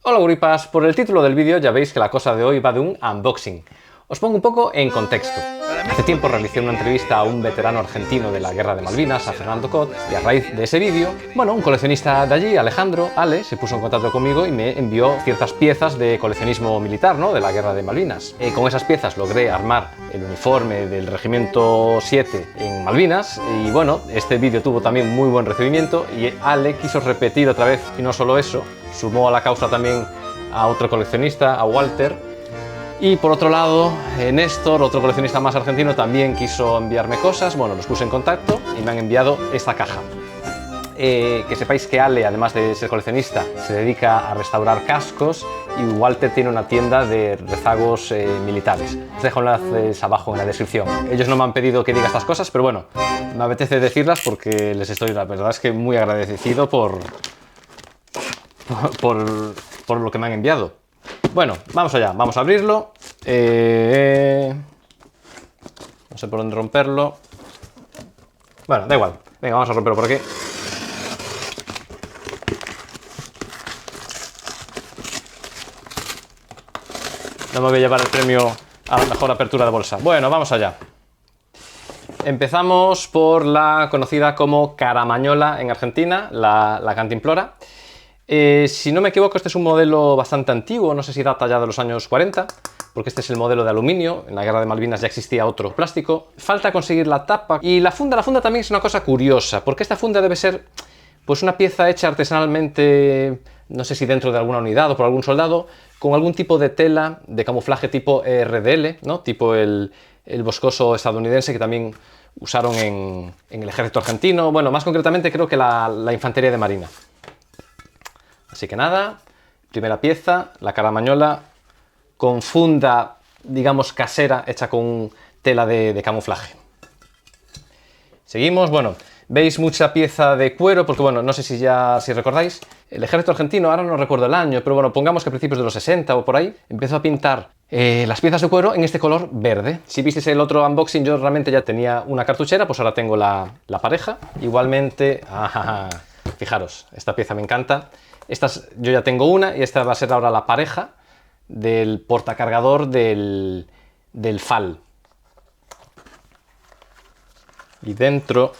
Hola guripas, por el título del vídeo ya veis que la cosa de hoy va de un unboxing. Os pongo un poco en contexto. Hace tiempo realicé una entrevista a un veterano argentino de la Guerra de Malvinas, a Fernando Cot, y a raíz de ese vídeo, bueno, un coleccionista de allí, Alejandro, Ale, se puso en contacto conmigo y me envió ciertas piezas de coleccionismo militar, ¿no?, de la Guerra de Malvinas. Con esas piezas logré armar el uniforme del Regimiento 7 en Malvinas, y bueno, este vídeo tuvo también muy buen recibimiento, y Ale quiso repetir otra vez, y no solo eso, sumó a la causa también a otro coleccionista, a Walter. Y por otro lado, Néstor, otro coleccionista más argentino, también quiso enviarme cosas. Bueno, los puse en contacto y me han enviado esta caja. Que sepáis que Ale, además de ser coleccionista, se dedica a restaurar cascos, y Walter tiene una tienda de rezagos militares. Os dejo enlaces abajo en la descripción. Ellos no me han pedido que diga estas cosas, pero bueno, me apetece decirlas porque les estoy, la verdad es que muy agradecido por lo que me han enviado. Bueno, vamos allá, vamos a abrirlo. No sé por dónde romperlo. Bueno, da igual. Venga, vamos a romperlo por aquí. No me voy a llevar el premio a la mejor apertura de bolsa. Bueno, vamos allá. Empezamos por la conocida como Caramañola en Argentina, la cantimplora. Si no me equivoco, este es un modelo bastante antiguo, no sé si data ya de los años 40, porque este es el modelo de aluminio. En la Guerra de Malvinas ya existía otro plástico. Falta conseguir la tapa. Y la funda también es una cosa curiosa, porque esta funda debe ser pues una pieza hecha artesanalmente, no sé si dentro de alguna unidad o por algún soldado, con algún tipo de tela de camuflaje tipo RDL, ¿no?, tipo el boscoso estadounidense que también usaron en el ejército argentino. Bueno, más concretamente creo que la infantería de marina. Así que nada, primera pieza, la caramañola con funda, digamos, casera, hecha con tela de camuflaje. Seguimos, bueno, veis mucha pieza de cuero, porque bueno, no sé si recordáis, el ejército argentino, ahora no recuerdo el año, pero bueno, pongamos que a principios de los 60 o por ahí, empezó a pintar las piezas de cuero en este color verde. Si visteis el otro unboxing, yo realmente ya tenía una cartuchera, pues ahora tengo la pareja. Igualmente, fijaros, esta pieza me encanta. Yo ya tengo una y esta va a ser ahora la pareja del portacargador del FAL. Y dentro,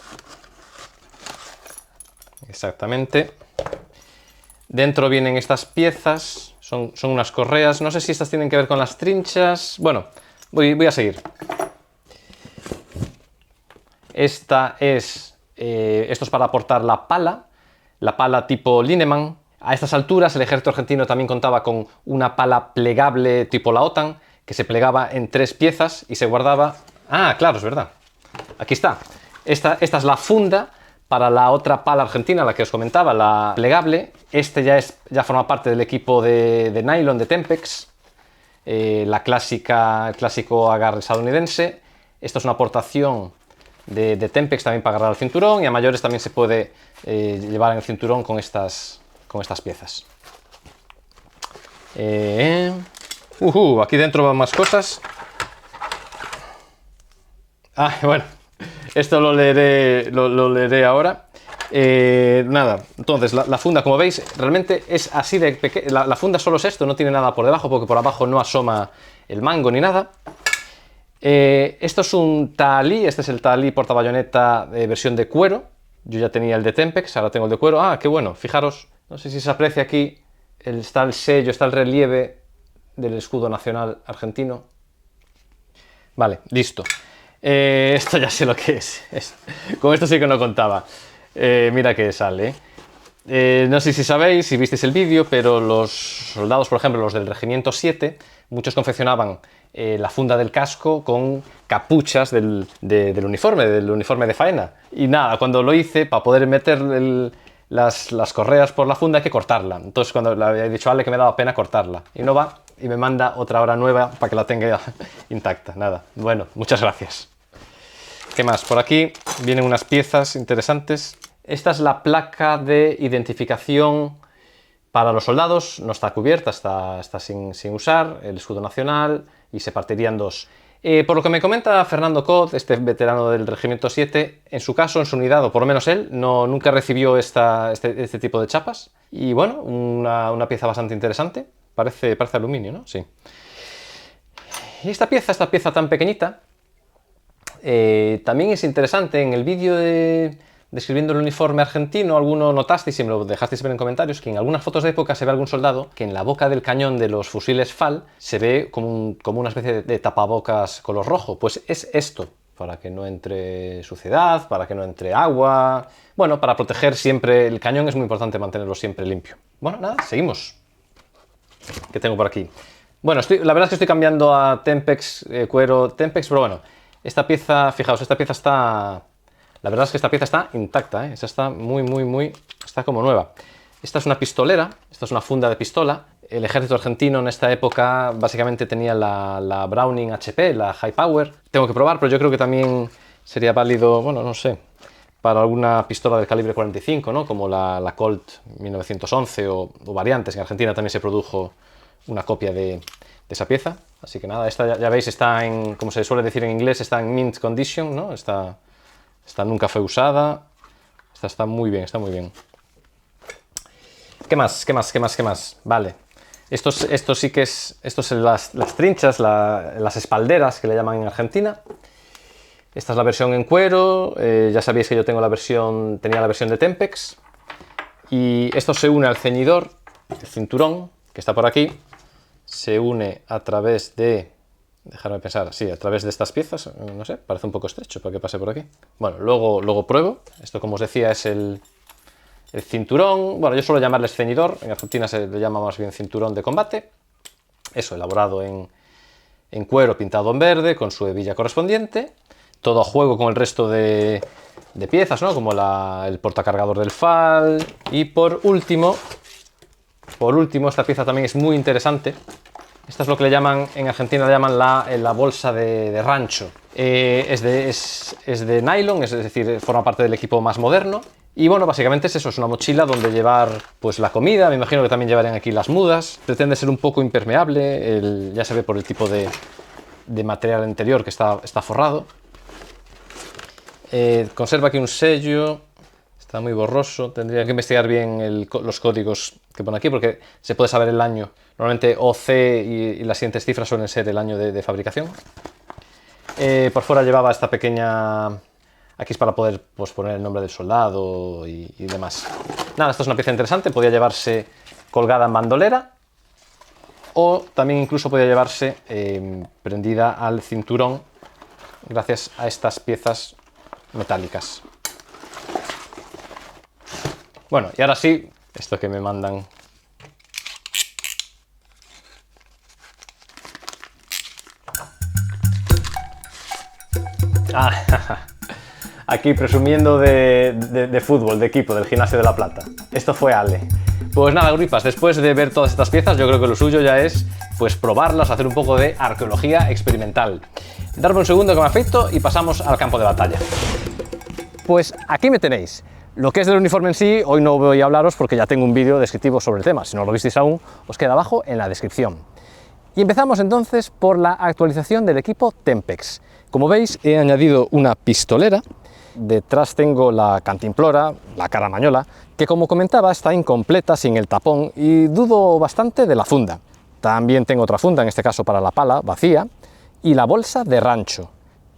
exactamente, dentro vienen estas piezas, son unas correas, no sé si estas tienen que ver con las trinchas. Bueno, voy a seguir. Esto es para aportar la pala tipo Lineman. A estas alturas el ejército argentino también contaba con una pala plegable tipo la OTAN, que se plegaba en 3 piezas y se guardaba... Ah, claro, es verdad. Aquí está. Esta es la funda para la otra pala argentina, la que os comentaba, la plegable. Ya forma parte del equipo de nylon de Tempex, el clásico agarre estadounidense. Esto es una aportación de Tempex también para agarrar el cinturón, y a mayores también se puede llevar en el cinturón con estas piezas. Aquí dentro van más cosas. Bueno, esto lo leeré ahora. Nada, entonces la funda, como veis, realmente es así de pequeña. La funda solo es esto, no tiene nada por debajo, porque por abajo no asoma el mango ni nada. Esto es un Tahalí, este es el Tahalí portabayoneta versión de cuero. Yo ya tenía el de Tempex, ahora tengo el de cuero. Qué bueno, fijaros, no sé si se aprecia aquí, está el sello, está el relieve del escudo nacional argentino. Vale, listo. Esto ya sé lo que es. Con esto sí que no contaba. Mira que sale. No sé si sabéis, si visteis el vídeo, pero los soldados, por ejemplo, los del Regimiento 7, muchos confeccionaban la funda del casco con capuchas del uniforme de faena. Y nada, cuando lo hice, para poder meter las correas por la funda hay que cortarla. Entonces cuando le había dicho a Ale que me daba pena cortarla, y no va, y me manda otra hora nueva para que la tenga intacta. Nada, bueno, muchas gracias. ¿Qué más? Por aquí vienen unas piezas interesantes. Esta es la placa de identificación para los soldados, no está cubierta, está sin usar, el escudo nacional, y se partiría en 2. Por lo que me comenta Fernando Cot, este veterano del Regimiento 7, en su caso, en su unidad, o por lo menos él, nunca recibió este tipo de chapas. Y bueno, una pieza bastante interesante. Parece aluminio, ¿no? Sí. Y esta pieza tan pequeñita, también es interesante. En el vídeo describiendo el uniforme argentino, alguno notasteis, y me lo dejasteis ver en comentarios, que en algunas fotos de época se ve algún soldado que en la boca del cañón de los fusiles FAL se ve como una especie de tapabocas color rojo. Pues es esto, para que no entre suciedad, para que no entre agua, bueno, para proteger siempre el cañón. Es muy importante mantenerlo siempre limpio. Bueno, nada, seguimos. ¿Qué tengo por aquí? Bueno, la verdad es que estoy cambiando a Tempex, cuero Tempex, pero bueno, esta pieza, fijaos, esta pieza está... La verdad es que esta pieza está intacta, ¿eh? Esta está está como nueva. Esta es una pistolera, esta es una funda de pistola. El ejército argentino en esta época básicamente tenía la Browning HP, la High Power. Tengo que probar, pero yo creo que también sería válido, bueno, no sé, para alguna pistola del calibre 45, ¿no? Como la Colt 1911 o variantes. En Argentina también se produjo una copia de esa pieza. Así que nada, esta ya veis, está en, como se suele decir en inglés, está en mint condition, ¿no? Esta nunca fue usada. Esta está muy bien, está muy bien. ¿Qué más? Vale. Esto sí que es... Estos son las trinchas, las espalderas, que le llaman en Argentina. Esta es la versión en cuero. Ya sabéis que yo tenía la versión de Tempex. Y esto se une al ceñidor, el cinturón, que está por aquí. Se une a través de... Dejarme pensar, sí, a través de estas piezas, no sé, parece un poco estrecho para que pase por aquí. Bueno, luego pruebo. Esto, como os decía, es el cinturón. Bueno, yo suelo llamarles ceñidor, en Argentina se le llama más bien cinturón de combate. Eso, elaborado en cuero pintado en verde, con su hebilla correspondiente. Todo a juego con el resto de piezas, ¿no? Como el portacargador del FAL. Y por último, esta pieza también es muy interesante. Esta es lo que en Argentina le llaman la bolsa de rancho. Es de nylon, es decir, forma parte del equipo más moderno. Y bueno, básicamente es eso, es una mochila donde llevar pues la comida. Me imagino que también llevarían aquí las mudas. Pretende ser un poco impermeable, ya se ve por el tipo de material interior que está forrado. Conserva aquí un sello. Está muy borroso, tendría que investigar bien los códigos que pone aquí, porque se puede saber el año. Normalmente OC y las siguientes cifras suelen ser el año de fabricación. Por fuera llevaba esta pequeña... Aquí es para poder pues, poner el nombre del soldado y demás. Nada, esto es una pieza interesante, podía llevarse colgada en bandolera, o también incluso podía llevarse prendida al cinturón gracias a estas piezas metálicas. Bueno, y ahora sí, esto que me mandan. Aquí presumiendo de fútbol, de equipo, del Gimnasio de La Plata. Esto fue Ale. Pues nada, gripas, después de ver todas estas piezas, yo creo que lo suyo ya es pues probarlas, hacer un poco de arqueología experimental. Darme un segundo que me afeito y pasamos al campo de batalla. Pues aquí me tenéis. Lo que es del uniforme en sí, hoy no voy a hablaros porque ya tengo un vídeo descriptivo sobre el tema. Si no lo visteis aún, os queda abajo en la descripción. Y empezamos entonces por la actualización del equipo Tempex. Como veis, he añadido una pistolera. Detrás tengo la cantimplora, la caramañola, que como comentaba está incompleta, sin el tapón, y dudo bastante de la funda. También tengo otra funda, en este caso para la pala, vacía, y la bolsa de rancho.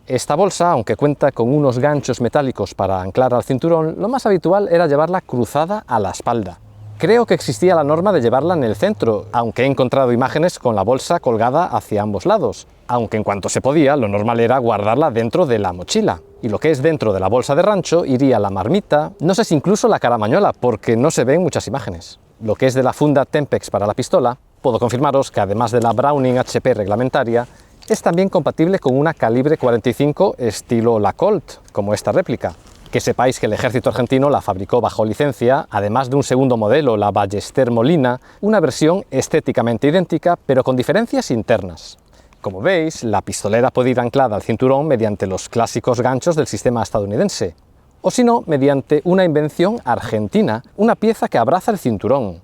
Esta bolsa, aunque cuenta con unos ganchos metálicos para anclar al cinturón, lo más habitual era llevarla cruzada a la espalda. Creo que existía la norma de llevarla en el centro, aunque he encontrado imágenes con la bolsa colgada hacia ambos lados, aunque en cuanto se podía, lo normal era guardarla dentro de la mochila. Y lo que es dentro de la bolsa de rancho iría la marmita, no sé si incluso la caramañola, porque no se ven muchas imágenes. Lo que es de la funda Tempex para la pistola, puedo confirmaros que además de la Browning HP reglamentaria, es también compatible con una calibre 45 estilo la Colt, como esta réplica. Que sepáis que el ejército argentino la fabricó bajo licencia, además de un segundo modelo, la Ballester Molina, una versión estéticamente idéntica, pero con diferencias internas. Como veis, la pistolera puede ir anclada al cinturón mediante los clásicos ganchos del sistema estadounidense, o si no, mediante una invención argentina, una pieza que abraza el cinturón.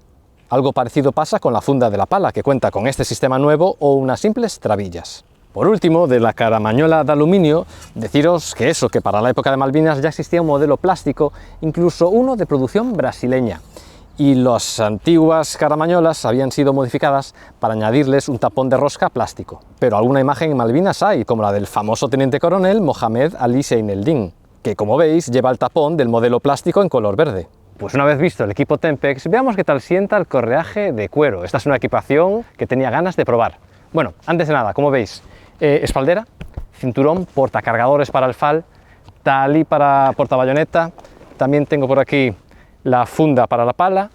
Algo parecido pasa con la funda de la pala, que cuenta con este sistema nuevo o unas simples trabillas. Por último, de la caramañola de aluminio, deciros que para la época de Malvinas ya existía un modelo plástico, incluso uno de producción brasileña. Y las antiguas caramañolas habían sido modificadas para añadirles un tapón de rosca plástico. Pero alguna imagen en Malvinas hay, como la del famoso teniente coronel Mohamed Ali Seineldin, que como veis lleva el tapón del modelo plástico en color verde. Pues una vez visto el equipo Tempex, veamos qué tal sienta el correaje de cuero. Esta es una equipación que tenía ganas de probar. Bueno, antes de nada, como veis, espaldera, cinturón, portacargadores para el FAL, talí para portabayoneta, también tengo por aquí la funda para la pala,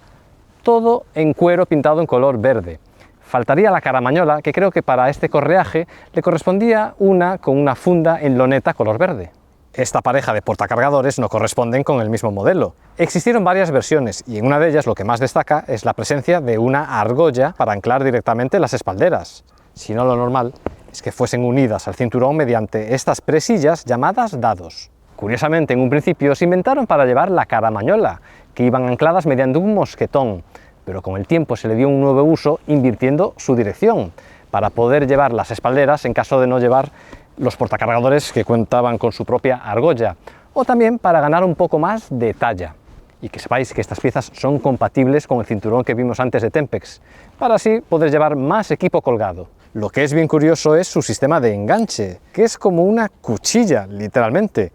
todo en cuero pintado en color verde. Faltaría la caramañola, que creo que para este correaje le correspondía una con una funda en loneta color verde. Esta pareja de portacargadores no corresponden con el mismo modelo. Existieron varias versiones y en una de ellas lo que más destaca es la presencia de una argolla para anclar directamente las espalderas. Si no, lo normal es que fuesen unidas al cinturón mediante estas presillas llamadas dados. Curiosamente, en un principio se inventaron para llevar la caramañola, que iban ancladas mediante un mosquetón, pero con el tiempo se le dio un nuevo uso invirtiendo su dirección, para poder llevar las espalderas en caso de no llevar los portacargadores que contaban con su propia argolla, o también para ganar un poco más de talla. Y que sepáis que estas piezas son compatibles con el cinturón que vimos antes de Tempex, para así poder llevar más equipo colgado. Lo que es bien curioso es su sistema de enganche, que es como una cuchilla, literalmente,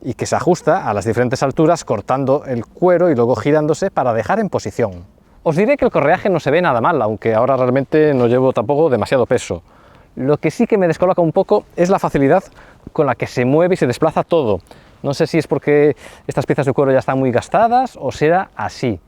y que se ajusta a las diferentes alturas cortando el cuero y luego girándose para dejar en posición. Os diré que el correaje no se ve nada mal, aunque ahora realmente no llevo tampoco demasiado peso. Lo que sí que me descoloca un poco es la facilidad con la que se mueve y se desplaza todo. No sé si es porque estas piezas de cuero ya están muy gastadas o será así.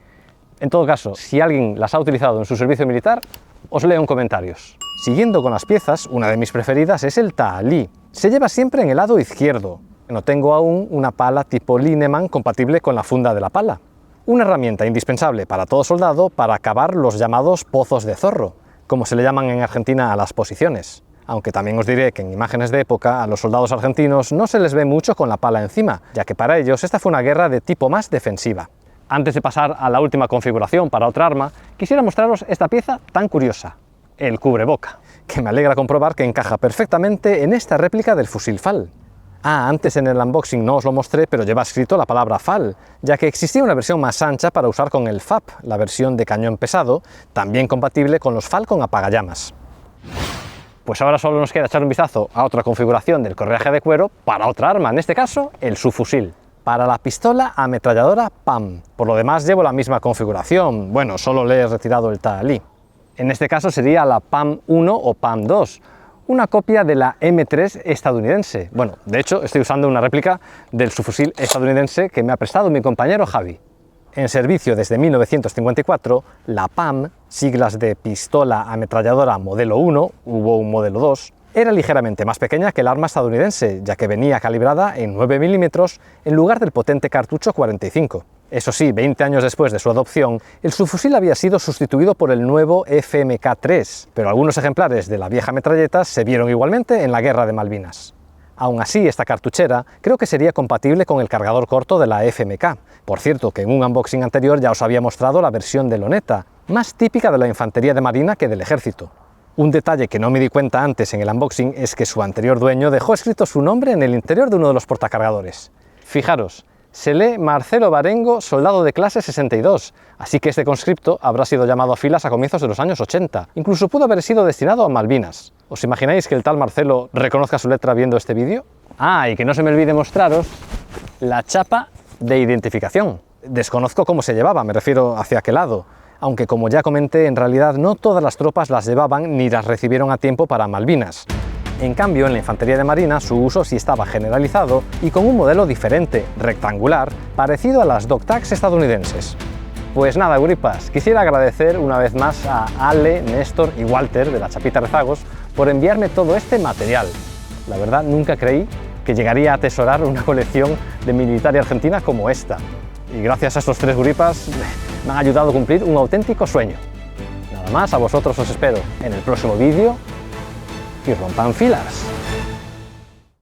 En todo caso, si alguien las ha utilizado en su servicio militar, os leo en comentarios. Siguiendo con las piezas, una de mis preferidas es el talí. Se lleva siempre en el lado izquierdo. No tengo aún una pala tipo Lineman compatible con la funda de la pala. Una herramienta indispensable para todo soldado para cavar los llamados pozos de zorro, como se le llaman en Argentina a las posiciones. Aunque también os diré que en imágenes de época a los soldados argentinos no se les ve mucho con la pala encima, ya que para ellos esta fue una guerra de tipo más defensiva. Antes de pasar a la última configuración para otra arma, quisiera mostraros esta pieza tan curiosa, el cubreboca, que me alegra comprobar que encaja perfectamente en esta réplica del fusil FAL. Antes en el unboxing no os lo mostré, pero lleva escrito la palabra FAL, ya que existía una versión más ancha para usar con el FAP, la versión de cañón pesado, también compatible con los FAL con apagallamas. Pues ahora solo nos queda echar un vistazo a otra configuración del correaje de cuero para otra arma, en este caso el subfusil. Para la pistola ametralladora PAM. Por lo demás llevo la misma configuración, bueno, solo le he retirado el talí. En este caso sería la PAM 1 o PAM 2. Una copia de la M3 estadounidense. Bueno, de hecho estoy usando una réplica del subfusil estadounidense que me ha prestado mi compañero Javi. En servicio desde 1954, la PAM, siglas de pistola ametralladora modelo 1, hubo un modelo 2, era ligeramente más pequeña que el arma estadounidense, ya que venía calibrada en 9 mm en lugar del potente cartucho 45. Eso sí, 20 años después de su adopción, el subfusil había sido sustituido por el nuevo FMK3, pero algunos ejemplares de la vieja metralleta se vieron igualmente en la Guerra de Malvinas. Aún así, esta cartuchera creo que sería compatible con el cargador corto de la FMK. Por cierto, que en un unboxing anterior ya os había mostrado la versión de loneta, más típica de la infantería de marina que del ejército. Un detalle que no me di cuenta antes en el unboxing es que su anterior dueño dejó escrito su nombre en el interior de uno de los portacargadores. Fijaros, se lee Marcelo Barengo, soldado de clase 62, así que este conscripto habrá sido llamado a filas a comienzos de los años 80. Incluso pudo haber sido destinado a Malvinas. ¿Os imagináis que el tal Marcelo reconozca su letra viendo este vídeo? Y que no se me olvide mostraros la chapa de identificación. Desconozco cómo se llevaba, me refiero hacia qué lado, aunque como ya comenté, en realidad no todas las tropas las llevaban ni las recibieron a tiempo para Malvinas. En cambio, en la infantería de marina su uso sí estaba generalizado y con un modelo diferente, rectangular, parecido a las dog-tags estadounidenses. Pues nada, guripas, quisiera agradecer una vez más a Ale, Néstor y Walter de la Chapita Rezagos por enviarme todo este material. La verdad, nunca creí que llegaría a atesorar una colección de militaria argentina como esta. Y gracias a estos tres guripas me han ayudado a cumplir un auténtico sueño. Nada más, a vosotros os espero en el próximo vídeo y rompan filas.